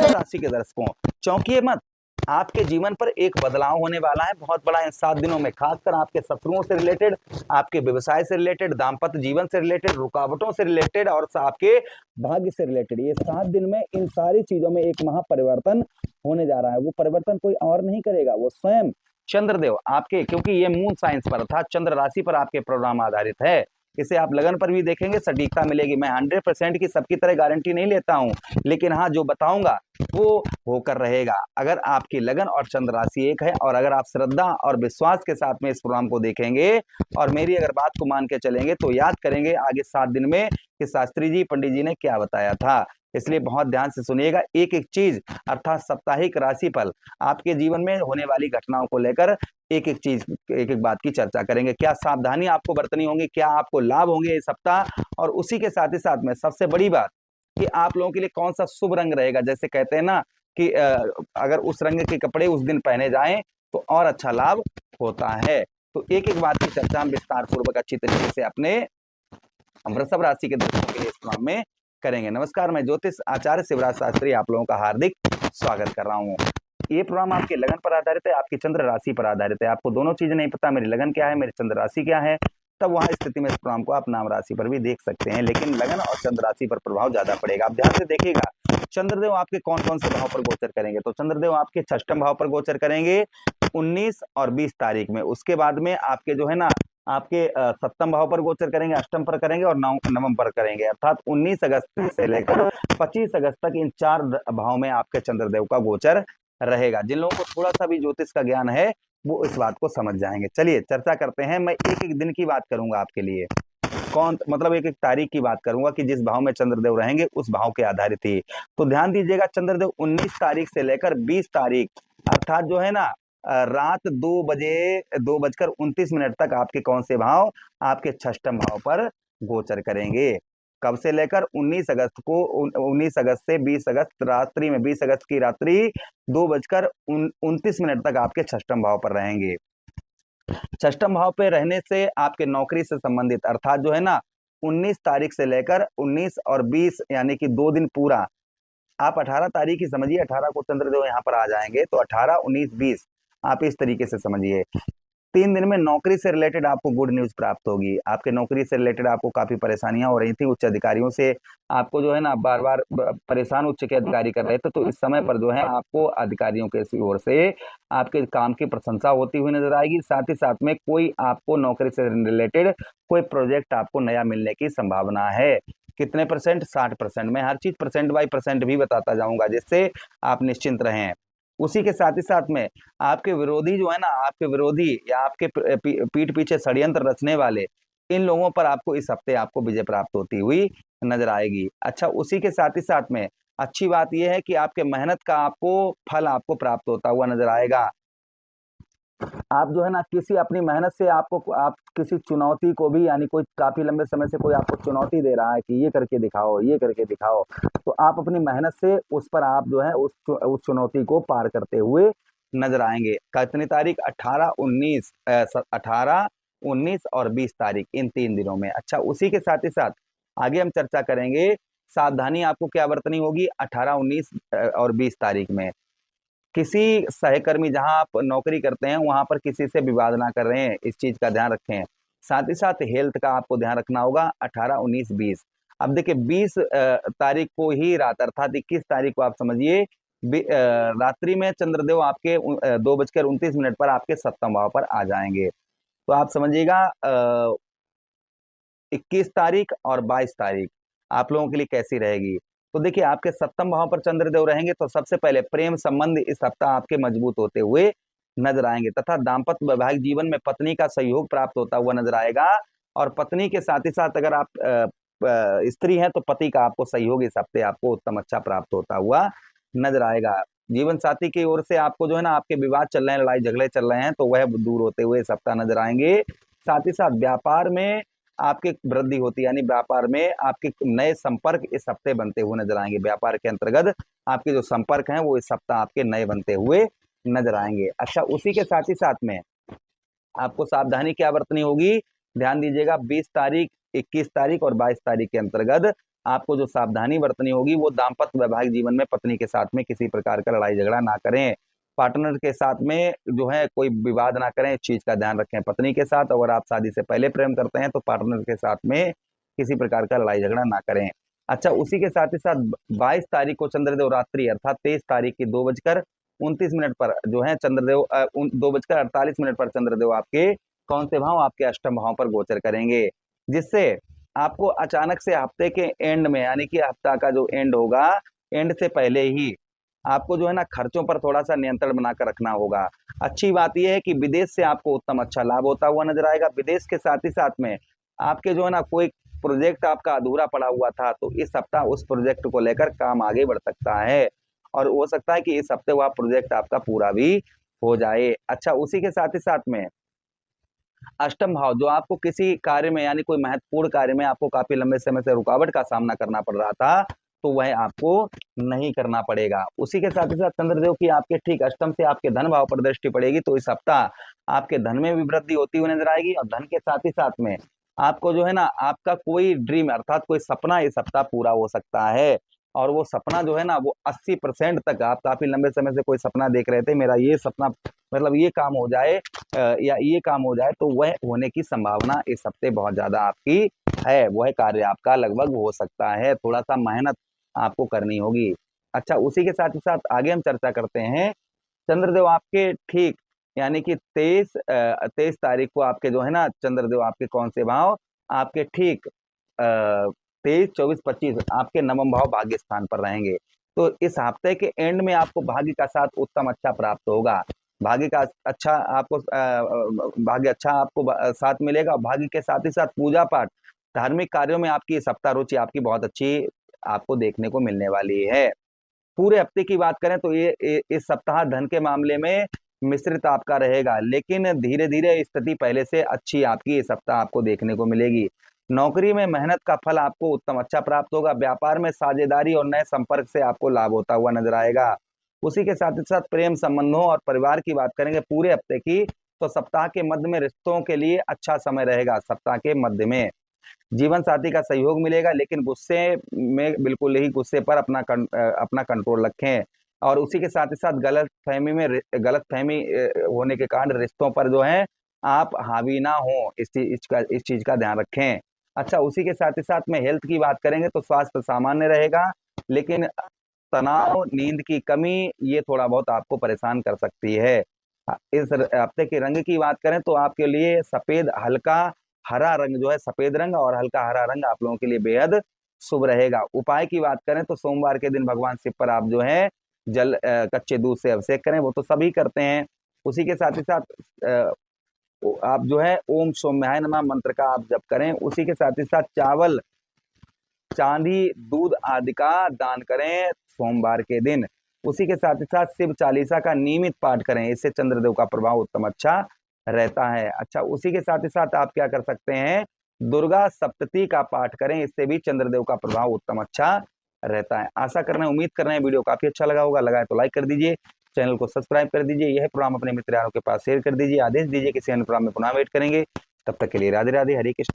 राशि के दर्शकों, चौंकिए मत, आपके जीवन पर एक बदलाव होने वाला है बहुत बड़ा इन 7 दिनों में, खासकर आपके शत्रुओं से रिलेटेड, आपके व्यवसाय से रिलेटेड, दाम्पत्य जीवन से रिलेटेड, रुकावटों से रिलेटेड और आपके भाग्य से रिलेटेड। ये 7 दिन में इन सारी चीजों में एक महापरिवर्तन होने जा रहा है। वो परिवर्तन कोई और नहीं करेगा, वो स्वयं चंद्रदेव आपके, क्योंकि ये मून साइंस पर अर्थात चंद्र राशि पर आपके प्रोग्राम आधारित है। इसे आप लगन पर भी देखेंगे, सटीकता मिलेगी। मैं 100% की सबकी तरह गारंटी नहीं लेता हूं, लेकिन हाँ, जो बताऊंगा वो होकर रहेगा। अगर आपकी लगन और चंद्र राशि एक है और अगर आप श्रद्धा और विश्वास के साथ में इस प्रोग्राम को देखेंगे और मेरी अगर बात को मान के चलेंगे तो याद करेंगे आगे 7 दिन में कि शास्त्री जी, पंडित जी ने क्या बताया था। इसलिए बहुत ध्यान से सुनिएगा, एक एक चीज अर्थात साप्ताहिक राशिफल, आपके जीवन में होने वाली घटनाओं को लेकर एक एक चीज, एक एक बात की चर्चा करेंगे। क्या सावधानी आपको बरतनी होगी, क्या आपको लाभ होंगे इस सप्ताह, और उसी के साथ ही साथ में सबसे बड़ी बात कि आप लोगों के लिए कौन सा शुभ रंग रहेगा। जैसे कहते हैं ना कि अगर उस रंग के कपड़े उस दिन पहने जाएं तो और अच्छा लाभ होता है। तो एक एक बात की चर्चा हम विस्तार पूर्वक अच्छी तरीके से अपने वृषभ राशि के दर्शकों के लिए इस प्रोग्राम में करेंगे। नमस्कार, मैं ज्योतिष आचार्य शिवराज शास्त्री आप लोगों का हार्दिक स्वागत कर रहा हूँ। ये प्रोग्राम आपके लगन पर आधारित है, आपकी चंद्र राशि पर आधारित है। आपको दोनों चीजें नहीं पता, मेरी लगन क्या है, मेरी चंद्र राशि क्या है, तब वहां स्थिति में इस प्रोग्राम को आप नाम राशि पर भी देख सकते हैं, लेकिन लगन और चंद्र राशि पर प्रभाव ज्यादा पड़ेगा। आप ध्यान से देखिएगा, चंद्रदेव आपके कौन कौन से भाव पर गोचर करेंगे। तो चंद्रदेव आपके 6ष्टम भाव पर गोचर करेंगे 19 और 20 तारीख में। उसके बाद में आपके जो है ना, आपके 7म भाव पर गोचर करेंगे, 8म पर करेंगे और 9वें पर करेंगे, अर्थात 19 अगस्त से लेकर 25 अगस्त तक इन 4 भाव में आपके चंद्रदेव का गोचर रहेगा। जिन लोगों को थोड़ा सा भी ज्योतिष का ज्ञान है वो इस बात को समझ जाएंगे। चलिए चर्चा करते हैं। मैं एक एक दिन की बात करूंगा आपके लिए, कौन मतलब एक एक तारीख की बात करूंगा कि जिस भाव में चंद्रदेव रहेंगे उस भाव के आधारित ही। तो ध्यान दीजिएगा, चंद्रदेव 19 तारीख से लेकर 20 तारीख अर्थात जो है ना रात 2:29 तक आपके कौन से भाव, आपके 6ष्टम भाव पर गोचर करेंगे। कब से लेकर 19 अगस्त को, 19 अगस्त से 20 अगस्त रात्रि में, 20 अगस्त की रात्रि 2:29 तक आपके 6ष्टम भाव पर रहेंगे। 6ष्टम भाव पे रहने से आपके नौकरी से संबंधित अर्थात जो है ना 19 तारीख से लेकर 19 और 20 यानी कि 2 दिन पूरा, आप 18 तारीख ही समझिए, 18 को चंद्रदेव यहाँ पर आ जाएंगे, तो 18, 19, 20 आप इस तरीके से समझिए। 3 दिन में नौकरी से रिलेटेड आपको गुड न्यूज प्राप्त होगी। आपके नौकरी से रिलेटेड आपको काफी परेशानियां हो रही थी, उच्च अधिकारियों से आपको जो है ना बार बार परेशान उच्च के अधिकारी कर रहे थे, तो इस समय पर जो है आपको अधिकारियों के ओर से आपके काम की प्रशंसा होती हुई नजर आएगी। साथ ही साथ में कोई आपको नौकरी से रिलेटेड कोई प्रोजेक्ट आपको नया मिलने की संभावना है। कितने परसेंट? 60%। मैं हर चीज परसेंट बाई परसेंट भी बताता जाऊंगा, जिससे आप निश्चिंत रहें। उसी के साथ ही साथ में आपके विरोधी जो है ना, आपके विरोधी या आपके पीठ पीछे षड्यंत्र रचने वाले, इन लोगों पर आपको इस हफ्ते आपको विजय प्राप्त होती हुई नजर आएगी। अच्छा, उसी के साथ ही साथ में अच्छी बात यह है कि आपके मेहनत का आपको फल आपको प्राप्त होता हुआ नजर आएगा। आप जो है ना किसी अपनी मेहनत से आपको, आप किसी चुनौती को भी, यानी कोई काफी लंबे समय से कोई आपको चुनौती दे रहा है कि ये करके दिखाओ, ये करके दिखाओ, तो आप अपनी मेहनत से उस पर आप जो है उस चुनौती को पार करते हुए नजर आएंगे। कितनी तारीख? 18, 19 और 20 तारीख, इन 3 दिनों में। अच्छा, उसी के साथ ही साथ आगे हम चर्चा करेंगे सावधानी आपको क्या बरतनी होगी 18, 19 और 20 तारीख में। किसी सहकर्मी, जहां आप नौकरी करते हैं वहां पर किसी से विवाद ना कर रहे हैं, इस चीज का ध्यान रखें। साथ ही साथ हेल्थ का आपको ध्यान रखना होगा 18, 19, 20। अब देखिए 20 तारीख को ही रात अर्थात 21 तारीख को आप समझिए रात्रि में चंद्रदेव आपके 2:29 पर आपके 7म भाव पर आ जाएंगे। तो आप समझिएगा 21 तारीख और 22 तारीख आप लोगों के लिए कैसी रहेगी। तो देखिए आपके 7म भाव पर चंद्रदेव रहेंगे, तो सबसे पहले प्रेम संबंध इस सप्ताह आपके मजबूत होते हुए नजर आएंगे, तथा दाम्पत्य वैवाहिक जीवन में पत्नी का सहयोग प्राप्त होता हुआ नजर आएगा। और पत्नी के साथ ही साथ अगर आप स्त्री हैं तो पति का आपको सहयोग इस हफ्ते आपको उत्तम अच्छा प्राप्त होता हुआ नजर आएगा। जीवन साथी की ओर से आपको जो है ना आपके विवाद चल रहे हैं, लड़ाई झगड़े चल रहे हैं, तो वह दूर होते हुए इस सप्ताह नजर आएंगे। साथ ही साथ व्यापार में आपकी वृद्धि होती है, यानी व्यापार में आपके नए संपर्क इस हफ्ते बनते हुए नजर आएंगे। व्यापार के अंतर्गत आपके जो संपर्क हैं वो इस सप्ताह आपके नए बनते हुए नजर आएंगे। अच्छा, उसी के साथ ही साथ में आपको सावधानी क्या बरतनी होगी, ध्यान दीजिएगा। 20 तारीख, 21 तारीख और 22 तारीख के अंतर्गत आपको जो सावधानी बरतनी होगी वो दाम्पत्य वैवाहिक जीवन में पत्नी के साथ में किसी प्रकार का लड़ाई झगड़ा ना करें, पार्टनर के साथ में जो है कोई विवाद ना करें, इस चीज का ध्यान रखें। पत्नी के साथ अगर आप शादी से पहले प्रेम करते हैं तो पार्टनर के साथ में किसी प्रकार का लड़ाई झगड़ा ना करें। अच्छा, उसी के साथ ही साथ 22 तारीख को चंद्रदेव रात्रि अर्थात 23 तारीख की 2:29 पर जो है चंद्रदेव 2:48 पर चंद्रदेव आपके कौन से भाव, आपके अष्टम भाव पर गोचर करेंगे, जिससे आपको अचानक से हफ्ते के एंड में यानी कि हफ्ता का जो एंड होगा, एंड से पहले ही आपको जो है ना खर्चों पर थोड़ा सा नियंत्रण बनाकर रखना होगा। अच्छी बात यह है कि विदेश से आपको उत्तम अच्छा लाभ होता हुआ नजर आएगा। विदेश के साथ ही साथ में आपके जो है ना कोई प्रोजेक्ट आपका अधूरा पड़ा हुआ था तो इस सप्ताह उस प्रोजेक्ट को लेकर काम आगे बढ़ सकता है और हो सकता है कि इस हफ्ते वह प्रोजेक्ट आपका पूरा भी हो जाए। अच्छा, उसी के साथ ही साथ में अष्टम भाव जो आपको किसी कार्य में यानी कोई महत्वपूर्ण कार्य में आपको काफी लंबे समय से रुकावट का सामना करना पड़ रहा था तो वह आपको नहीं करना पड़ेगा। उसी के साथ ही साथ चंद्रदेव की आपके ठीक अष्टम से आपके धन भाव पर दृष्टि पड़ेगी तो इस सप्ताह आपके धन में भी वृद्धि होती हुई नजर आएगी और धन के साथ ही साथ में आपको जो है ना आपका कोई ड्रीम अर्थात कोई सपना इस सप्ताह पूरा हो सकता है और वो सपना जो है ना वो 80% तक, आप काफी लंबे समय से कोई सपना देख रहे थे मेरा ये सपना मतलब ये काम हो जाए या ये काम हो जाए तो वह होने की संभावना इस हफ्ते बहुत ज्यादा आपकी है, वह कार्य आपका लगभग हो सकता है, थोड़ा सा मेहनत आपको करनी होगी। अच्छा, उसी के साथ ही साथ आगे हम चर्चा करते हैं चंद्रदेव आपके ठीक यानी कि 23 तारीख को आपके जो है ना चंद्रदेव आपके कौन से भाव, आपके ठीक 23, 24, 25 आपके नवम भाव भाग्य स्थान पर रहेंगे। तो इस हफ्ते के एंड में आपको भाग्य का साथ उत्तम अच्छा प्राप्त होगा, भाग्य का अच्छा आपको भाग्य अच्छा आपको साथ मिलेगा। भाग्य के साथ ही साथ पूजा पाठ धार्मिक कार्यों में आपकी सप्ताह रुचि आपकी बहुत अच्छी आपको देखने को मिलने वाली है। पूरे हफ्ते की बात करें तो ये इस सप्ताह धन के मामले में मिश्रित आपका रहेगा, लेकिन धीरे धीरे स्थिति पहले से अच्छी आपकी इस सप्ताह आपको देखने को मिलेगी। नौकरी में मेहनत का फल आपको उत्तम अच्छा प्राप्त होगा। व्यापार में साझेदारी और नए संपर्क से आपको लाभ होता हुआ नजर आएगा। उसी के साथ ही साथ प्रेम संबंधों और परिवार की बात करेंगे पूरे हफ्ते की तो सप्ताह के मध्य में रिश्तों के लिए अच्छा समय रहेगा। सप्ताह के मध्य में जीवन साथी का सहयोग मिलेगा, लेकिन गुस्से में बिल्कुल ही गुस्से पर अपना कंट्रोल रखें और उसी के साथ ही साथ गलत फहमी होने के कारण रिश्तों पर जो है आप हावी ना हो, इस चीज का ध्यान रखें। अच्छा, उसी के साथ ही साथ में हेल्थ की बात करेंगे तो स्वास्थ्य सामान्य रहेगा, लेकिन तनाव, नींद की कमी ये थोड़ा बहुत आपको परेशान कर सकती है। इस हफ्ते के रंग की बात करें तो आपके लिए सफेद हल्का हरा रंग जो है सफेद रंग और हल्का हरा रंग आप लोगों के लिए बेहद शुभ रहेगा। उपाय की बात करें तो सोमवार के दिन भगवान शिव पर आप जो है कच्चे दूध से अभिषेक करें, वो तो सभी करते हैं। उसी के साथ ही साथ आप जो है ओम सोम्याय नमः मंत्र का आप जप करें। उसी के साथ ही साथ चावल, चांदी, दूध आदि का दान करें सोमवार के दिन। उसी के साथ ही साथ शिव चालीसा का नियमित पाठ करें, इससे चंद्रदेव का प्रभाव उत्तम अच्छा रहता है। अच्छा, उसी के साथ ही साथ आप क्या कर सकते हैं, दुर्गा सप्तती का पाठ करें, इससे भी चंद्रदेव का प्रभाव उत्तम अच्छा रहता है। आशा कर रहे हैं, उम्मीद कर रहे हैं वीडियो काफी अच्छा लगा होगा। लगा है तो लाइक कर दीजिए, चैनल को सब्सक्राइब कर दीजिए, यह प्रोग्राम अपने मित्र यारों के पास शेयर कर दीजिए। आदेश दीजिए किसी अन्य प्रोग्राम में पुनः वेट करेंगे। तब तक के लिए राधे राधे, हरे कृष्णा।